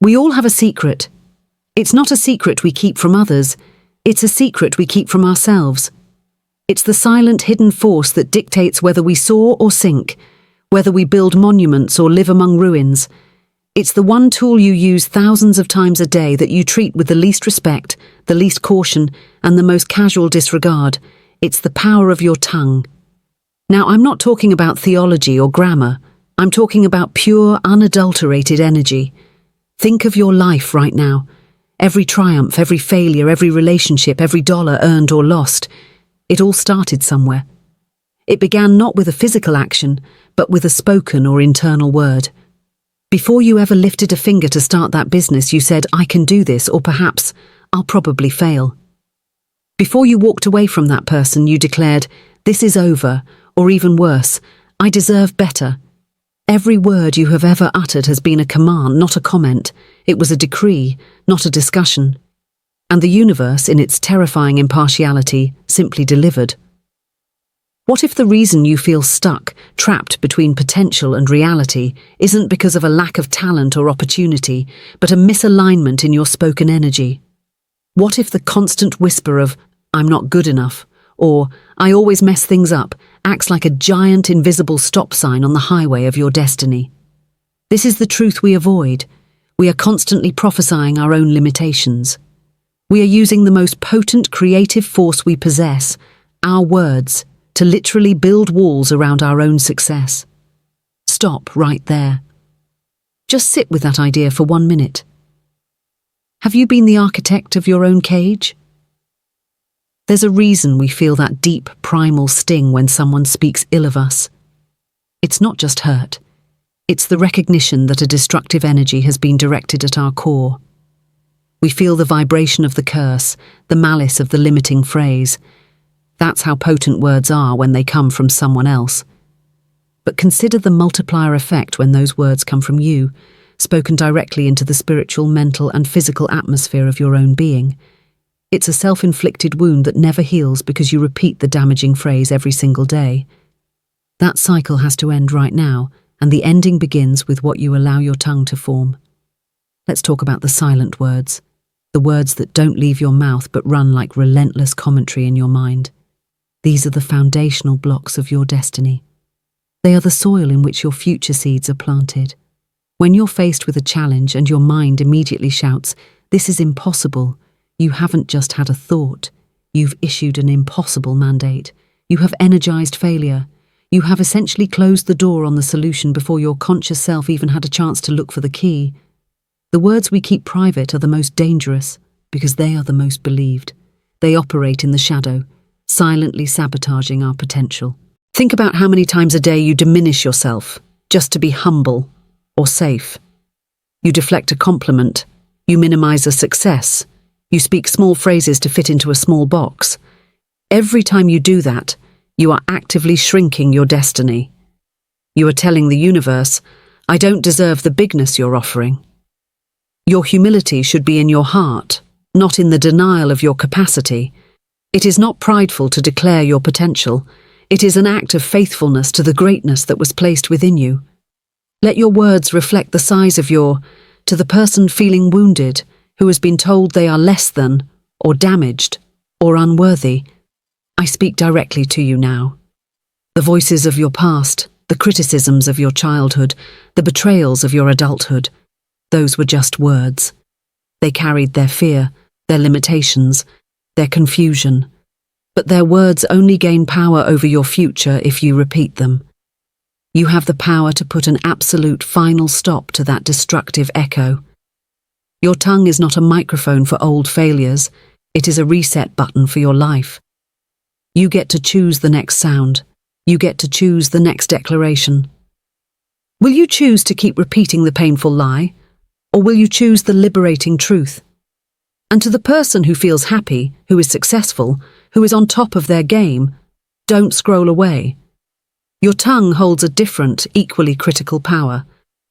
We all have a secret. It's not a secret we keep from others, it's a secret we keep from ourselves. It's the silent hidden force that dictates whether we soar or sink, whether we build monuments or live among ruins. It's the one tool you use thousands of times a day that you treat with the least respect, the least caution, and the most casual disregard. It's the power of your tongue. Now, I'm not talking about theology or grammar. I'm talking about pure, unadulterated energy. Think of your life right now. Every triumph, every failure, every relationship, every dollar earned or lost. It all started somewhere. It began not with a physical action, but with a spoken or internal word. Before you ever lifted a finger to start that business, you said, "I can do this," or perhaps, "I'll probably fail." Before you walked away from that person, you declared, "This is over," or even worse, "I deserve better." Every word you have ever uttered has been a command, not a comment. It was a decree, not a discussion. And the universe, in its terrifying impartiality, simply delivered. What if the reason you feel stuck, trapped between potential and reality, isn't because of a lack of talent or opportunity, but a misalignment in your spoken energy? What if the constant whisper of, "I'm not good enough," or "I always mess things up," acts like a giant invisible stop sign on the highway of your destiny? This is the truth we avoid. We are constantly prophesying our own limitations. We are using the most potent creative force we possess, our words, to literally build walls around our own success. Stop right there. Just sit with that idea for 1 minute. Have you been the architect of your own cage? There's a reason we feel that deep, primal sting when someone speaks ill of us. It's not just hurt. It's the recognition that a destructive energy has been directed at our core. We feel the vibration of the curse, the malice of the limiting phrase. That's how potent words are when they come from someone else. But consider the multiplier effect when those words come from you, spoken directly into the spiritual, mental, and physical atmosphere of your own being. It's a self-inflicted wound that never heals because you repeat the damaging phrase every single day. That cycle has to end right now, and the ending begins with what you allow your tongue to form. Let's talk about the silent words, the words that don't leave your mouth but run like relentless commentary in your mind. These are the foundational blocks of your destiny. They are the soil in which your future seeds are planted. When you're faced with a challenge and your mind immediately shouts, "This is impossible," you haven't just had a thought. You've issued an impossible mandate. You have energized failure. You have essentially closed the door on the solution before your conscious self even had a chance to look for the key. The words we keep private are the most dangerous because they are the most believed. They operate in the shadow, silently sabotaging our potential. Think about how many times a day you diminish yourself just to be humble or safe. You deflect a compliment. You minimize a success. You speak small phrases to fit into a small box. Every time you do that, you are actively shrinking your destiny. You are telling the universe, "I don't deserve the bigness you're offering." Your humility should be in your heart, not in the denial of your capacity. It is not prideful to declare your potential. It is an act of faithfulness to the greatness that was placed within you. Let your words reflect the size of to the person feeling wounded, who has been told they are less than, or damaged, or unworthy. I speak directly to you now. The voices of your past, the criticisms of your childhood, the betrayals of your adulthood, those were just words. They carried their fear, their limitations, their confusion. But their words only gain power over your future if you repeat them. You have the power to put an absolute final stop to that destructive echo. Your tongue is not a microphone for old failures. It is a reset button for your life. You get to choose the next sound. You get to choose the next declaration. Will you choose to keep repeating the painful lie, or will you choose the liberating truth? And to the person who feels happy, who is successful, who is on top of their game, don't scroll away. Your tongue holds a different, equally critical power,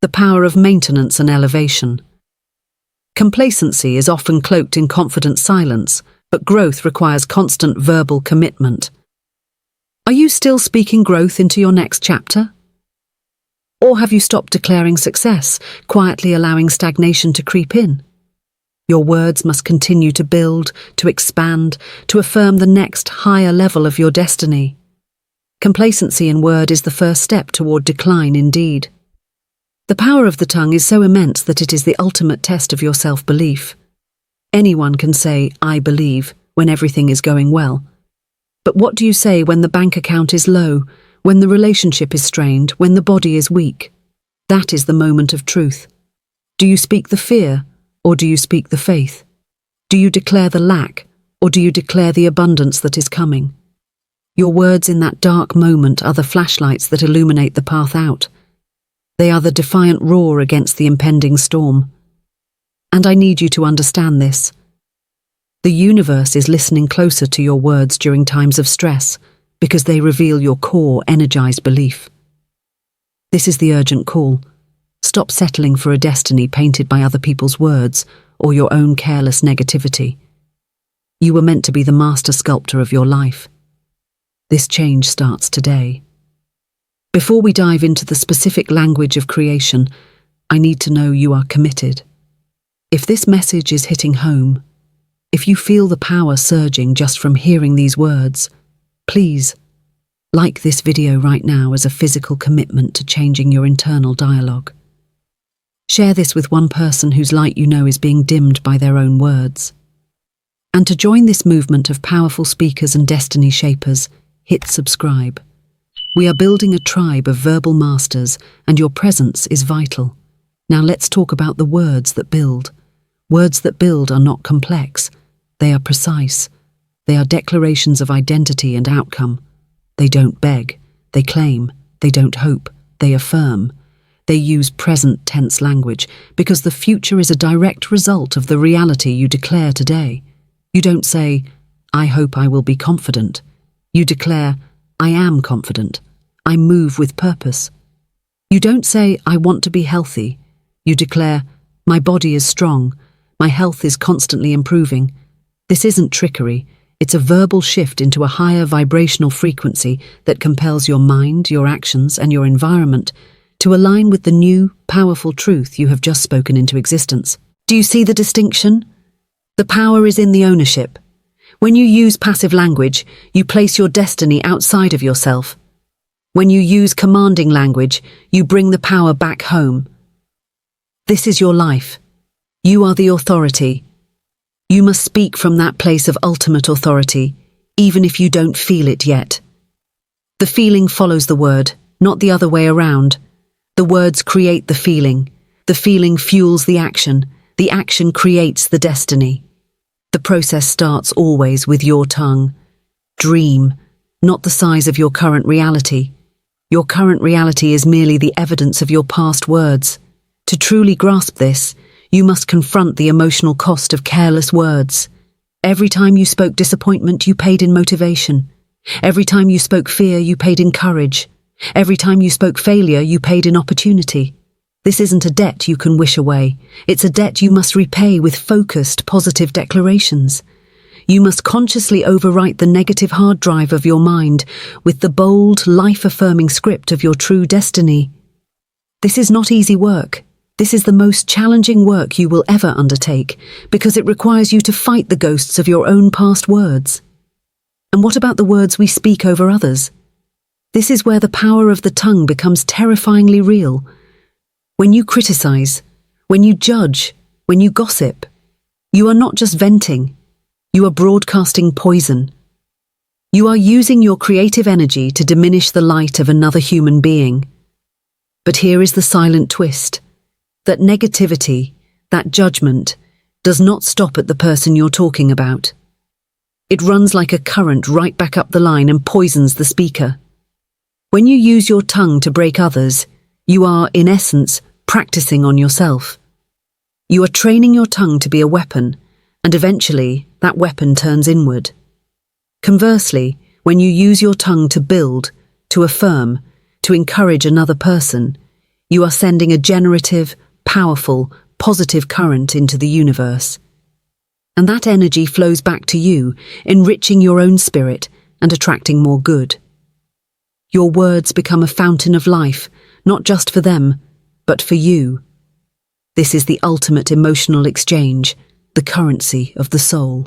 the power of maintenance and elevation. Complacency is often cloaked in confident silence, but growth requires constant verbal commitment. Are you still speaking growth into your next chapter? Or have you stopped declaring success, quietly allowing stagnation to creep in? Your words must continue to build, to expand, to affirm the next higher level of your destiny. Complacency in word is the first step toward decline indeed. The power of the tongue is so immense that it is the ultimate test of your self-belief. Anyone can say, "I believe," when everything is going well. But what do you say when the bank account is low, when the relationship is strained, when the body is weak? That is the moment of truth. Do you speak the fear, or do you speak the faith? Do you declare the lack, or do you declare the abundance that is coming? Your words in that dark moment are the flashlights that illuminate the path out. They are the defiant roar against the impending storm. And I need you to understand this. The universe is listening closer to your words during times of stress because they reveal your core, energized belief. This is the urgent call. Stop settling for a destiny painted by other people's words or your own careless negativity. You were meant to be the master sculptor of your life. This change starts today. Before we dive into the specific language of creation, I need to know you are committed. If this message is hitting home, if you feel the power surging just from hearing these words, please like this video right now as a physical commitment to changing your internal dialogue. Share this with one person whose light you know is being dimmed by their own words. And to join this movement of powerful speakers and destiny shapers, hit subscribe. We are building a tribe of verbal masters, and your presence is vital. Now let's talk about the words that build. Words that build are not complex. They are precise. They are declarations of identity and outcome. They don't beg. They claim. They don't hope. They affirm. They use present tense language because the future is a direct result of the reality you declare today. You don't say, "I hope I will be confident." You declare, "I am confident. I move with purpose." You don't say, "I want to be healthy." You declare, "My body is strong. My health is constantly improving." This isn't trickery. It's a verbal shift into a higher vibrational frequency that compels your mind, your actions, and your environment to align with the new, powerful truth you have just spoken into existence. Do you see the distinction? The power is in the ownership. When you use passive language, you place your destiny outside of yourself. When you use commanding language, you bring the power back home. This is your life. You are the authority. You must speak from that place of ultimate authority, even if you don't feel it yet. The feeling follows the word, not the other way around. The words create the feeling fuels the action creates the destiny. The process starts always with your tongue. Dream, not the size of your current reality. Your current reality is merely the evidence of your past words. To truly grasp this, you must confront the emotional cost of careless words. Every time you spoke disappointment, you paid in motivation. Every time you spoke fear, you paid in courage. Every time you spoke failure, you paid in opportunity. This isn't a debt you can wish away. It's a debt you must repay with focused, positive declarations. You must consciously overwrite the negative hard drive of your mind with the bold, life-affirming script of your true destiny. This is not easy work. This is the most challenging work you will ever undertake because it requires you to fight the ghosts of your own past words. And what about the words we speak over others? This is where the power of the tongue becomes terrifyingly real. When you criticize, when you judge, when you gossip, you are not just venting, you are broadcasting poison. You are using your creative energy to diminish the light of another human being. But here is the silent twist. That negativity, that judgment, does not stop at the person you're talking about. It runs like a current right back up the line and poisons the speaker. When you use your tongue to break others, you are, in essence, practicing on yourself. You are training your tongue to be a weapon, and eventually that weapon turns inward. Conversely, when you use your tongue to build, to affirm, to encourage another person, you are sending a generative, powerful, positive current into the universe. And that energy flows back to you, enriching your own spirit and attracting more good. Your words become a fountain of life, not just for them, but for you. This is the ultimate emotional exchange, the currency of the soul.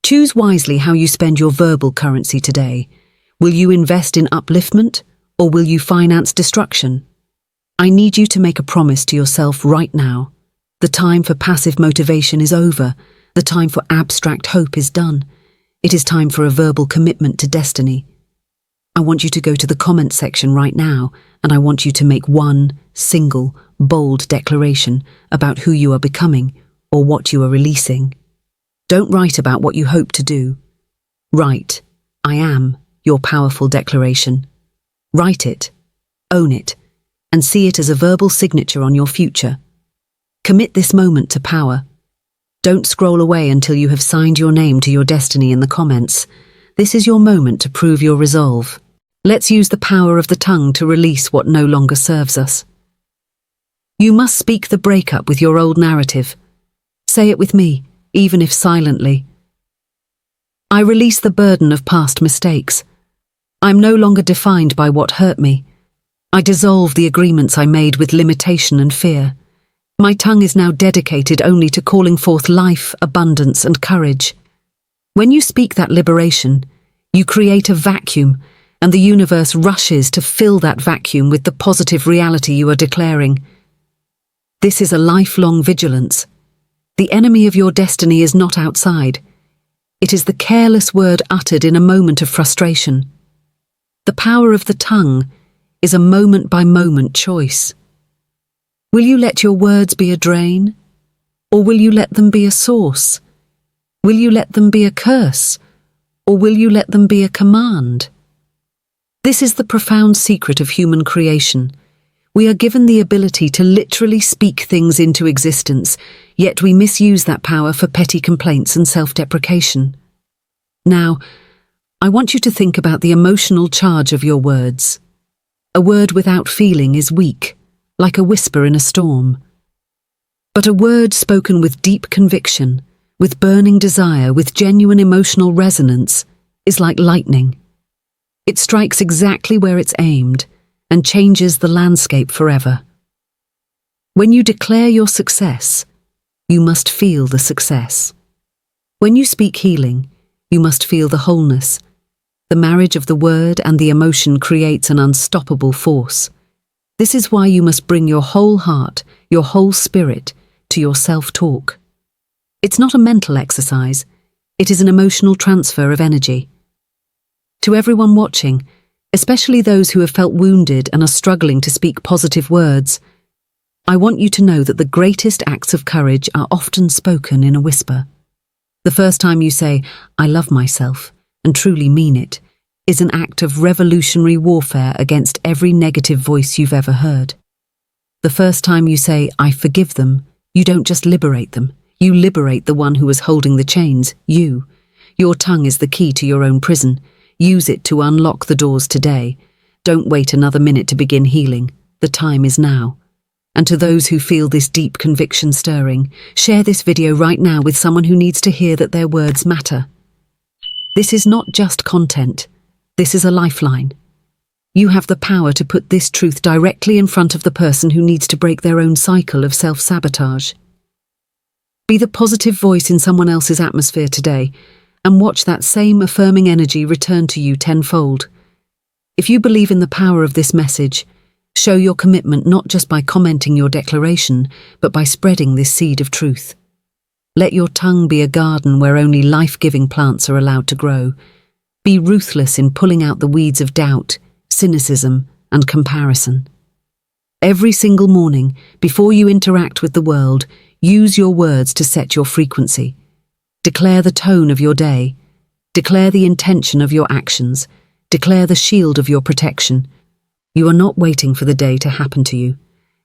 Choose wisely how you spend your verbal currency today. Will you invest in upliftment, or will you finance destruction? I need you to make a promise to yourself right now. The time for passive motivation is over. The time for abstract hope is done. It is time for a verbal commitment to destiny. I want you to go to the comment section right now, and I want you to make one single, bold declaration about who you are becoming or what you are releasing. Don't write about what you hope to do. Write, I am, your powerful declaration. Write it, own it, and see it as a verbal signature on your future. Commit this moment to power. Don't scroll away until you have signed your name to your destiny in the comments. This is your moment to prove your resolve. Let's use the power of the tongue to release what no longer serves us. You must speak the breakup with your old narrative. Say it with me, even if silently. I release the burden of past mistakes. I'm no longer defined by what hurt me. I dissolve the agreements I made with limitation and fear. My tongue is now dedicated only to calling forth life, abundance, and courage. When you speak that liberation, you create a vacuum, and the universe rushes to fill that vacuum with the positive reality you are declaring. This is a lifelong vigilance. The enemy of your destiny is not outside. It is the careless word uttered in a moment of frustration. The power of the tongue is a moment-by-moment choice. Will you let your words be a drain? Or will you let them be a source? Will you let them be a curse? Or will you let them be a command? This is the profound secret of human creation. We are given the ability to literally speak things into existence, yet we misuse that power for petty complaints and self-deprecation. Now, I want you to think about the emotional charge of your words. A word without feeling is weak, like a whisper in a storm. But a word spoken with deep conviction, with burning desire, with genuine emotional resonance, is like lightning. It strikes exactly where it's aimed and changes the landscape forever. When you declare your success, you must feel the success. When you speak healing, you must feel the wholeness. The marriage of the word and the emotion creates an unstoppable force. This is why you must bring your whole heart, your whole spirit, to your self-talk. It's not a mental exercise, it is an emotional transfer of energy. To everyone watching, especially those who have felt wounded and are struggling to speak positive words, I want you to know that the greatest acts of courage are often spoken in a whisper. The first time you say, I love myself, and truly mean it, is an act of revolutionary warfare against every negative voice you've ever heard. The first time you say, I forgive them, you don't just liberate them, you liberate the one who is holding the chains, you. Your tongue is the key to your own prison. Use it to unlock the doors today. Don't wait another minute to begin healing. The time is now. And to those who feel this deep conviction stirring, share this video right now with someone who needs to hear that their words matter. This is not just content. This is a lifeline. You have the power to put this truth directly in front of the person who needs to break their own cycle of self-sabotage. Be the positive voice in someone else's atmosphere today, and watch that same affirming energy return to you tenfold. If you believe in the power of this message, show your commitment not just by commenting your declaration, but by spreading this seed of truth. Let your tongue be a garden where only life-giving plants are allowed to grow. Be ruthless in pulling out the weeds of doubt, cynicism, and comparison. Every single morning, before you interact with the world, use your words to set your frequency. Declare the tone of your day. Declare the intention of your actions. Declare the shield of your protection. You are not waiting for the day to happen to you.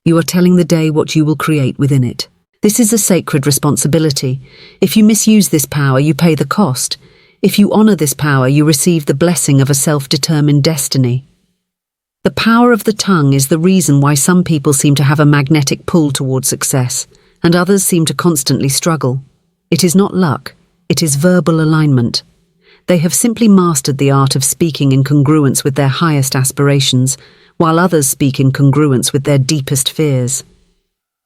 You are telling the day what you will create within it. This is a sacred responsibility. If you misuse this power, you pay the cost. If you honor this power, you receive the blessing of a self-determined destiny. The power of the tongue is the reason why some people seem to have a magnetic pull toward success, and others seem to constantly struggle. It is not luck, it is verbal alignment. They have simply mastered the art of speaking in congruence with their highest aspirations, while others speak in congruence with their deepest fears.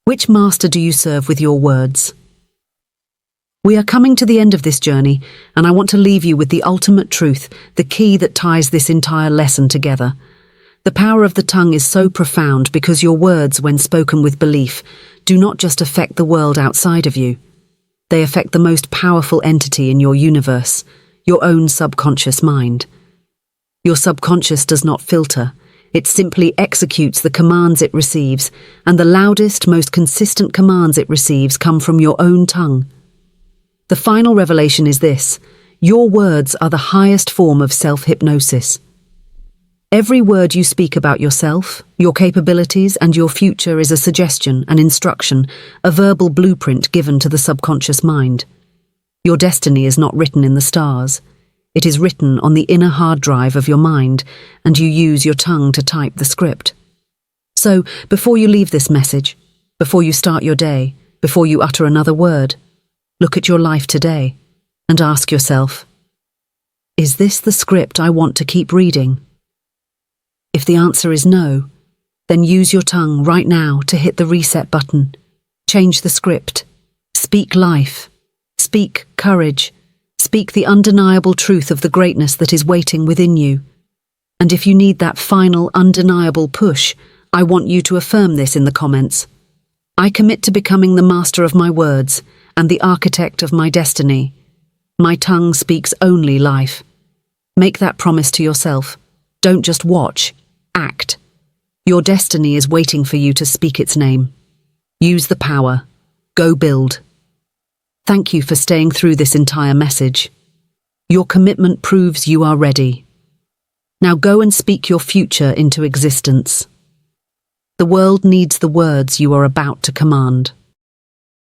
Which master do you serve with your words? We are coming to the end of this journey, and I want to leave you with the ultimate truth, the key that ties this entire lesson together. The power of the tongue is so profound because your words, when spoken with belief, do not just affect the world outside of you. They affect the most powerful entity in your universe, your own subconscious mind. Your subconscious does not filter. It simply executes the commands it receives, and the loudest, most consistent commands it receives come from your own tongue. The final revelation is this: your words are the highest form of self-hypnosis. Every word you speak about yourself, your capabilities, and your future is a suggestion, an instruction, a verbal blueprint given to the subconscious mind. Your destiny is not written in the stars. It is written on the inner hard drive of your mind, and you use your tongue to type the script. So, before you leave this message, before you start your day, before you utter another word, look at your life today and ask yourself, is this the script I want to keep reading? If the answer is no, then use your tongue right now to hit the reset button. Change the script. Speak life. Speak courage. Speak the undeniable truth of the greatness that is waiting within you. And if you need that final, undeniable push, I want you to affirm this in the comments. I commit to becoming the master of my words and the architect of my destiny. My tongue speaks only life. Make that promise to yourself. Don't just watch, act. Your destiny is waiting for you to speak its name. Use the power. Go build. Thank you for staying through this entire message. Your commitment proves you are ready. Now go and speak your future into existence. The world needs the words you are about to command.